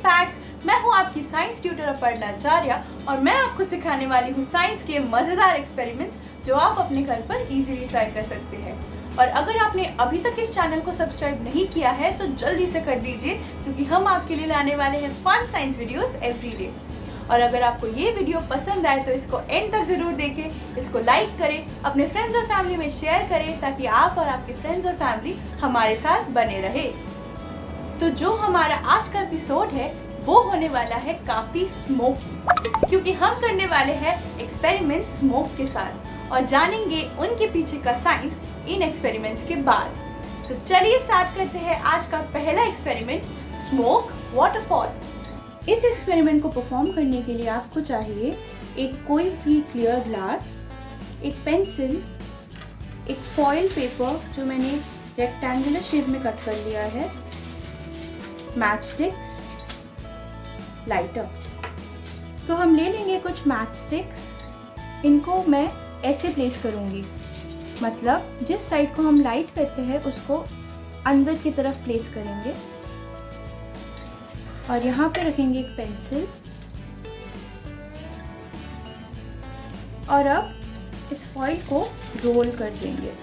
Facts. मैं हूँ आपकी साइंस ट्यूटर अपर्णा और मैं आपको सिखाने वाली हूँ साइंस के मज़ेदार एक्सपेरिमेंट्स जो आप अपने घर पर इजीली ट्राई कर सकते हैं। और अगर आपने अभी तक इस चैनल को सब्सक्राइब नहीं किया है तो जल्दी से कर दीजिए, क्योंकि हम आपके लिए लाने वाले हैं fun science videos every day. और अगर आपको ये वीडियो पसंद आए तो इसको एंड तक ज़रूर देखें, इसको लाइक करें, अपने फ्रेंड्स और फैमिली में शेयर करें, ताकि आप और आपके फ्रेंड्स और फैमिली हमारे साथ बने रहे। तो जो हमारा आज का एपिसोड है वो होने वाला है काफ़ी स्मोकी, क्योंकि हम करने वाले हैं एक्सपेरिमेंट स्मोक के साथ और जानेंगे उनके पीछे का साइंस इन एक्सपेरिमेंट्स के बाद। तो चलिए स्टार्ट करते हैं आज का पहला एक्सपेरिमेंट, स्मोक वाटरफॉल। इस एक्सपेरिमेंट को परफॉर्म करने के लिए आपको चाहिए एक कोई भी क्लियर ग्लास, एक पेंसिल, एक फॉइल पेपर जो मैंने रेक्टेंगुलर शेप में कट कर लिया है, मैच स्टिक्स, लाइटर। तो हम ले लेंगे कुछ मैच स्टिक्स। इनको मैं ऐसे प्लेस करूँगी, मतलब जिस साइड को हम लाइट करते हैं उसको अंदर की तरफ प्लेस करेंगे। और यहाँ पे रखेंगे एक पेंसिल। और अब इस फॉइल को रोल कर देंगे।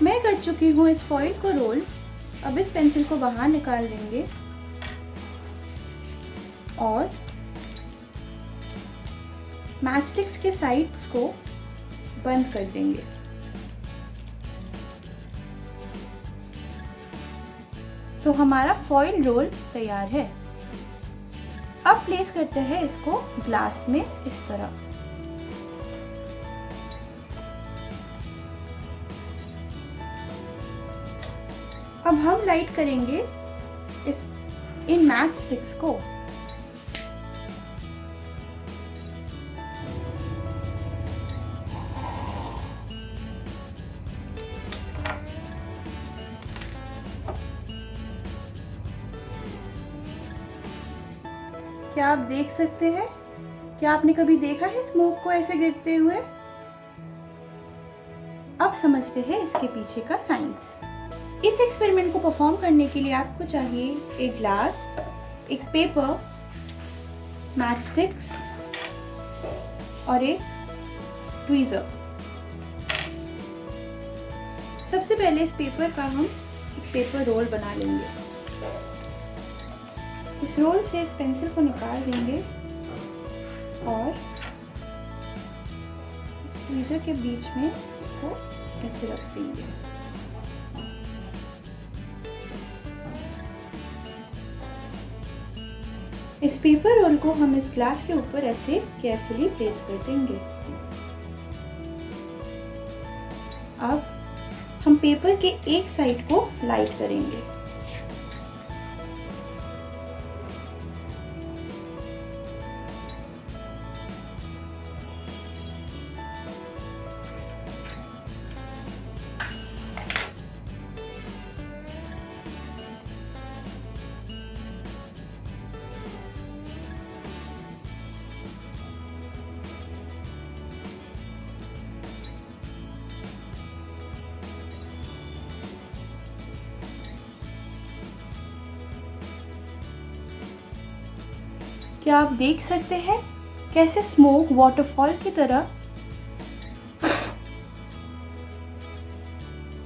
मैं कर चुकी हूँ इस फॉइल को रोल। अब इस पेंसिल को बाहर निकाल देंगे और मैचस्टिक्स के साइड्स को बंद कर देंगे। तो हमारा फॉइल रोल तैयार है। अब प्लेस करते हैं इसको ग्लास में इस तरह। अब हम लाइट करेंगे इन मैच स्टिक्स को। क्या आप देख सकते हैं? क्या आपने कभी देखा है स्मोक को ऐसे गिरते हुए? अब समझते हैं इसके पीछे का साइंस। इस एक्सपेरिमेंट को परफॉर्म करने के लिए आपको चाहिए एक ग्लास, एक पेपर, मैच स्टिक्स और एक ट्वीज़र। सबसे पहले इस पेपर का हम एक पेपर रोल बना लेंगे। इस रोल से इस पेंसिल को निकाल देंगे और इस ट्वीज़र के बीच में इसको ऐसे रख देंगे। इस पेपर रोल को हम इस ग्लास के ऊपर ऐसे केयरफुली प्लेस कर देंगे। अब हम पेपर के एक साइड को लाइट करेंगे। क्या आप देख सकते हैं कैसे स्मोक वाटरफॉल की तरह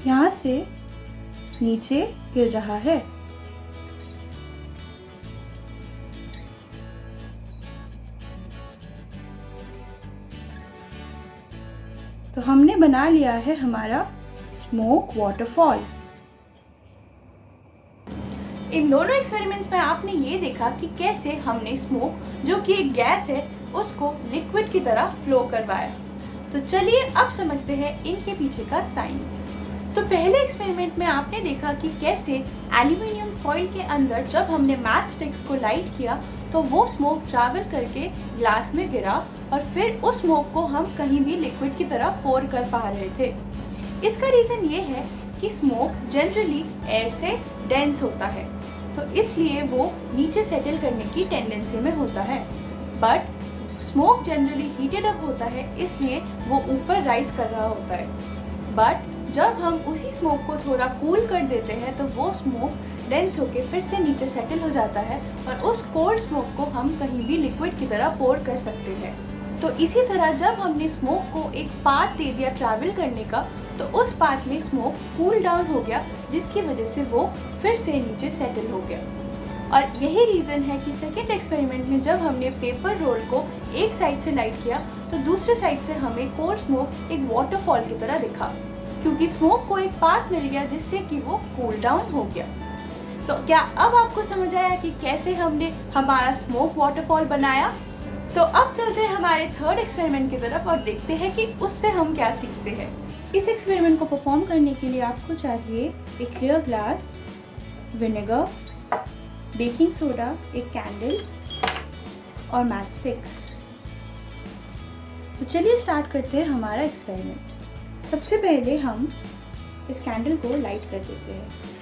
यहाँ से नीचे गिर रहा है? तो हमने बना लिया है हमारा स्मोक वाटरफॉल। इन दोनों एक्सपेरिमेंट्स में आपने ये देखा कि कैसे हमने स्मोक, जो कि एक गैस है, उसको लिक्विड की तरह फ्लो करवाया। तो चलिए अब समझते हैं इनके पीछे का साइंस। तो पहले एक्सपेरिमेंट में आपने देखा कि कैसे एल्यूमिनियम फॉइल के अंदर जब हमने मैच स्टिक्स को लाइट किया तो वो स्मोक ट्रैवल करके ग्लास में गिरा और फिर उस स्मोक को हम कहीं भी लिक्विड की तरह पोर कर पा रहे थे। इसका रीज़न ये है कि स्मोक जनरली एयर से डेंस होता है, तो इसलिए वो नीचे सेटल करने की टेंडेंसी में होता है। But smoke generally heated up होता है, इसलिए वो ऊपर राइज कर रहा होता है। बट जब हम उसी स्मोक को थोड़ा कूल कर देते हैं तो वो स्मोक डेंस होके फिर से नीचे सेटल हो जाता है और उस कोल्ड स्मोक को हम कहीं भी लिक्विड की तरह पोर कर सकते हैं। तो इसी तरह जब हमने स्मोक को एक पाथ दे दिया ट्रैवल करने का, तो उस पाथ में स्मोक कूल डाउन हो गया, जिसकी वजह से वो फिर से नीचे सेटल हो गया। और यही रीज़न है कि सेकेंड एक्सपेरिमेंट में जब हमने पेपर रोल को एक साइड से लाइट किया तो दूसरे साइड से हमें कोल्ड स्मोक एक वाटरफॉल की तरह दिखा, क्योंकि स्मोक को एक पाथ मिल गया जिससे कि वो कूल डाउन हो गया। तो क्या अब आपको समझ आया कि कैसे हमने हमारा स्मोक वाटरफॉल बनाया? तो अब चलते हैं हमारे थर्ड एक्सपेरिमेंट की तरफ और देखते हैं कि उससे हम क्या सीखते हैं। इस एक्सपेरिमेंट को परफॉर्म करने के लिए आपको चाहिए एक clear glass, vinegar, baking soda, एक कैंडल और मैच स्टिक्स। तो चलिए स्टार्ट करते हैं हमारा एक्सपेरिमेंट। सबसे पहले हम इस कैंडल को लाइट कर देते हैं।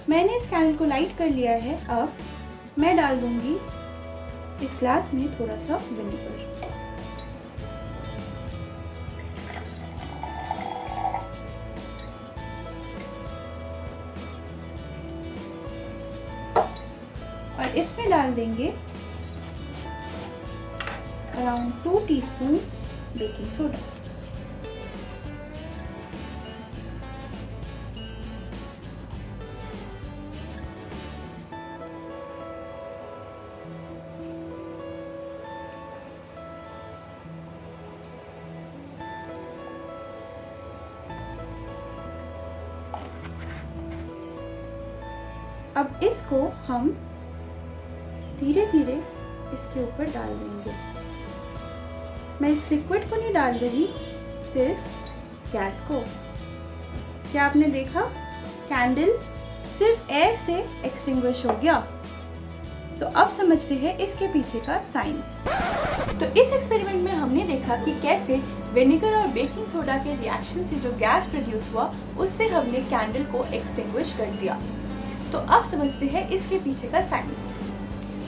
मैंने इस कैंडल को लाइट कर लिया है। अब मैं डाल दूंगी इस ग्लास में थोड़ा सा विनेगर। और इसमें डाल देंगे अराउंड 2 टीस्पून बेकिंग सोडा। अब इसको हम धीरे धीरे इसके ऊपर डाल देंगे। मैं इस लिक्विड को नहीं डाल रही, सिर्फ गैस को। क्या आपने देखा? कैंडल सिर्फ एयर से एक्सटिंग्विश हो गया। तो अब समझते हैं इसके पीछे का साइंस। तो इस एक्सपेरिमेंट में हमने देखा कि कैसे विनेगर और बेकिंग सोडा के रिएक्शन से जो गैस प्रोड्यूस हुआ उससे हमने कैंडल को एक्सटिंग्विश कर दिया। तो अब समझते हैं इसके पीछे का साइंस।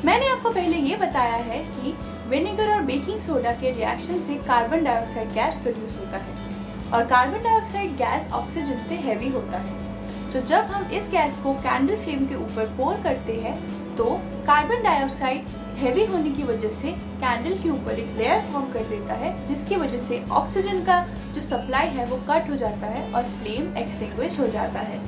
मैंने आपको पहले ये बताया है कि विनेगर और बेकिंग सोडा के रिएक्शन से कार्बन डाइऑक्साइड गैस प्रोड्यूस होता है और कार्बन डाइऑक्साइड गैस ऑक्सीजन से हैवी होता है। तो जब हम इस गैस को कैंडल फ्लेम के ऊपर पोर करते हैं तो कार्बन डाइऑक्साइड हैवी होने की वजह से कैंडल के ऊपर एक लेयर फॉर्म कर देता है, जिसकी वजह से ऑक्सीजन का जो सप्लाई है वो कट हो जाता है और फ्लेम एक्सटिंग्विश हो जाता है।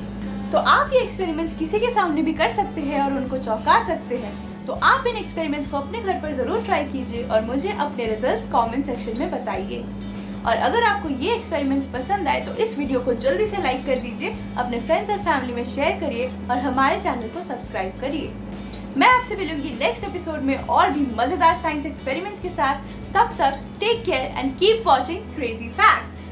तो आप ये एक्सपेरिमेंट्स किसी के सामने भी कर सकते हैं और उनको चौंका सकते हैं। तो आप इन एक्सपेरिमेंट्स को अपने घर पर ज़रूर ट्राई कीजिए और मुझे अपने रिजल्ट्स कमेंट सेक्शन में बताइए। और अगर आपको ये एक्सपेरिमेंट्स पसंद आए तो इस वीडियो को जल्दी से लाइक कर दीजिए, अपने फ्रेंड्स और फैमिली में शेयर करिए और हमारे चैनल को सब्सक्राइब करिए। मैं आपसे मिलूंगी नेक्स्ट एपिसोड में और भी मज़ेदार साइंस एक्सपेरिमेंट्स के साथ। तब तक take care and keep watching crazy facts.